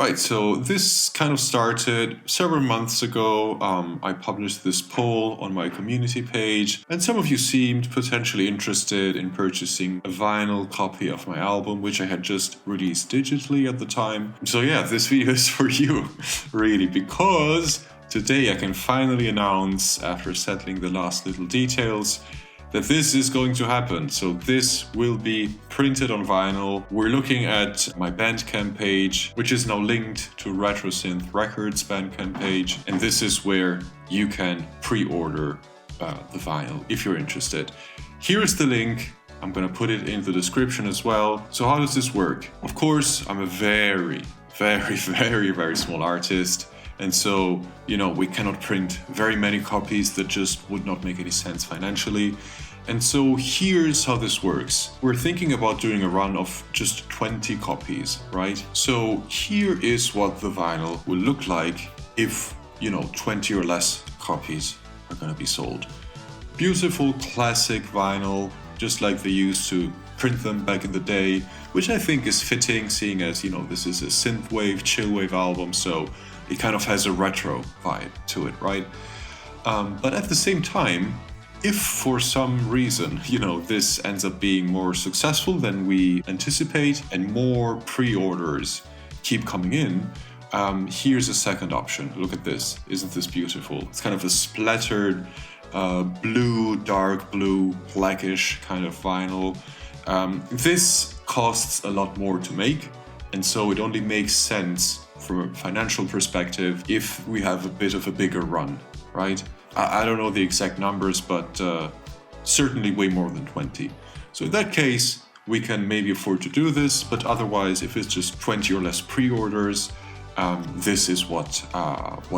Right, so this kind of started several months ago. I published this poll on my community page, and some of you seemed potentially interested in purchasing a vinyl copy of my album, which I had just released digitally at the time. So yeah, this video is for you, really, because today I can finally announce, after settling the last little details, that this is going to happen. So this will be printed on vinyl. We're looking at my Bandcamp page, which is now linked to Retrosynth Records Bandcamp page. And this is where you can pre-order the vinyl if you're interested. Here's the link. I'm gonna put it in the description as well. So how does this work? Of course, I'm a very small artist. And so, we cannot print very many copies that just would not make any sense financially. And so here's how this works. We're thinking about doing a run of just 20 copies, right? So here is what the vinyl will look like if, 20 or less copies are gonna be sold. Beautiful classic vinyl, just like they used to print them back in the day, which I think is fitting, seeing as, this is a synthwave, chillwave album, so it kind of has a retro vibe to it, right? But at the same time, if for some reason, this ends up being more successful than we anticipate and more pre-orders keep coming in, here's a second option. Look at this. Isn't this beautiful? It's kind of a splattered blue, dark blue, blackish kind of vinyl. This costs a lot more to make, and so it only makes sense from a financial perspective if we have a bit of a bigger run, right? I don't know the exact numbers, but certainly way more than 20. So in that case, we can maybe afford to do this, but otherwise, if it's just 20 or less pre-orders, this is what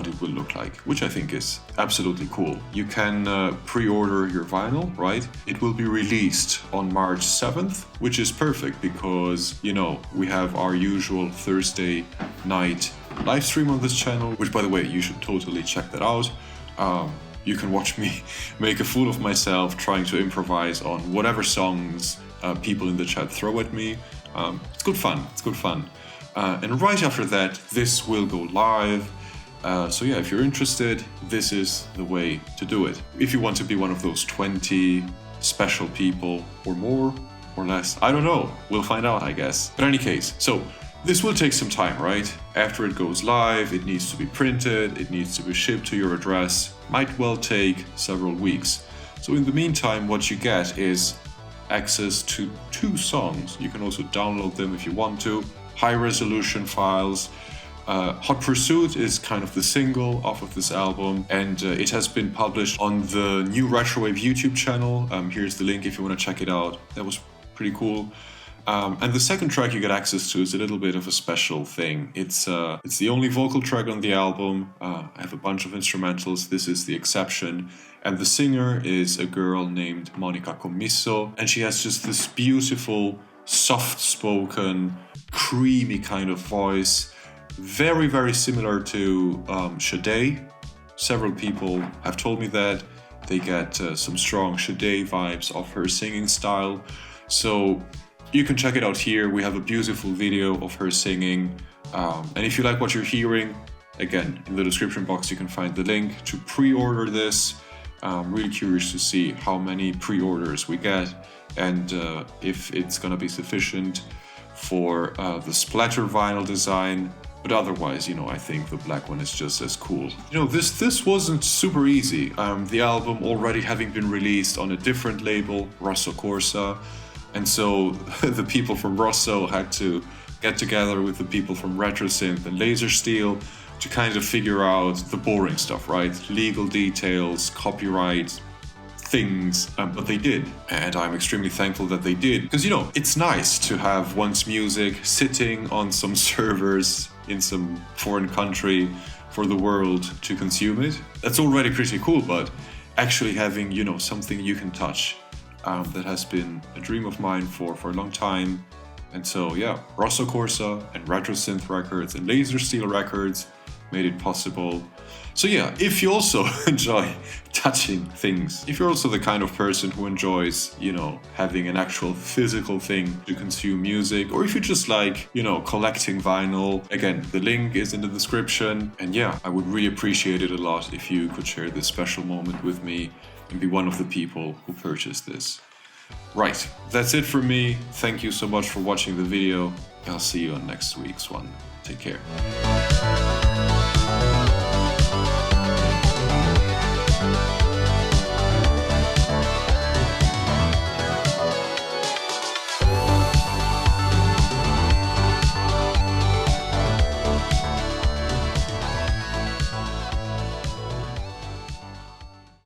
it will look like, which I think is absolutely cool. You can pre-order your vinyl, right? It will be released on March 7th, which is perfect because, we have our usual Thursday night live stream on this channel, which, by the way, you should totally check that out. You can watch me make a fool of myself trying to improvise on whatever songs people in the chat throw at me. It's good fun. And right after that, this will go live. So yeah, if you're interested, this is the way to do it. If you want to be one of those 20 special people, or more, or less, I don't know. We'll find out, I guess. But in any case, so this will take some time, right? After it goes live, it needs to be printed, it needs to be shipped to your address. Might well take several weeks. So in the meantime, what you get is access to 2 songs. You can also download them if you want to. High-resolution files. Hot Pursuit is kind of the single off of this album, and it has been published on the new Retrowave YouTube channel. Here's the link if you want to check it out. That was pretty cool. And the second track you get access to is a little bit of a special thing. It's the only vocal track on the album. I have a bunch of instrumentals. This is the exception. And the singer is a girl named Monica Commisso, and she has just this beautiful, soft-spoken, creamy kind of voice, very similar to Sade. Several people have told me that they get some strong Sade vibes of her singing style. So you can check it out here. We have a beautiful video of her singing. And if you like what you're hearing, again, in the description box you can find the link to pre-order this. I'm really curious to see how many pre-orders we get and if it's gonna be sufficient for the splatter vinyl design. But otherwise, I think the black one is just as cool. This wasn't super easy. The album already having been released on a different label, Rosso Corsa. And so the people from Rosso had to get together with the people from Retrosynth and Laser Steel to kind of figure out the boring stuff, right? Legal details, copyright, things, but they did. And I'm extremely thankful that they did. Because, it's nice to have one's music sitting on some servers in some foreign country for the world to consume it. That's already pretty cool, but actually having, something you can touch, that has been a dream of mine for a long time. And so, yeah, Rosso Corsa and Retrosynth Records and Laser Steel Records, made it possible. So yeah, if you also enjoy touching things, if you're also the kind of person who enjoys, having an actual physical thing to consume music, or if you just like, collecting vinyl, again, the link is in the description. And yeah, I would really appreciate it a lot if you could share this special moment with me and be one of the people who purchased this. Right, that's it for me. Thank you so much for watching the video. I'll see you on next week's one. Take care.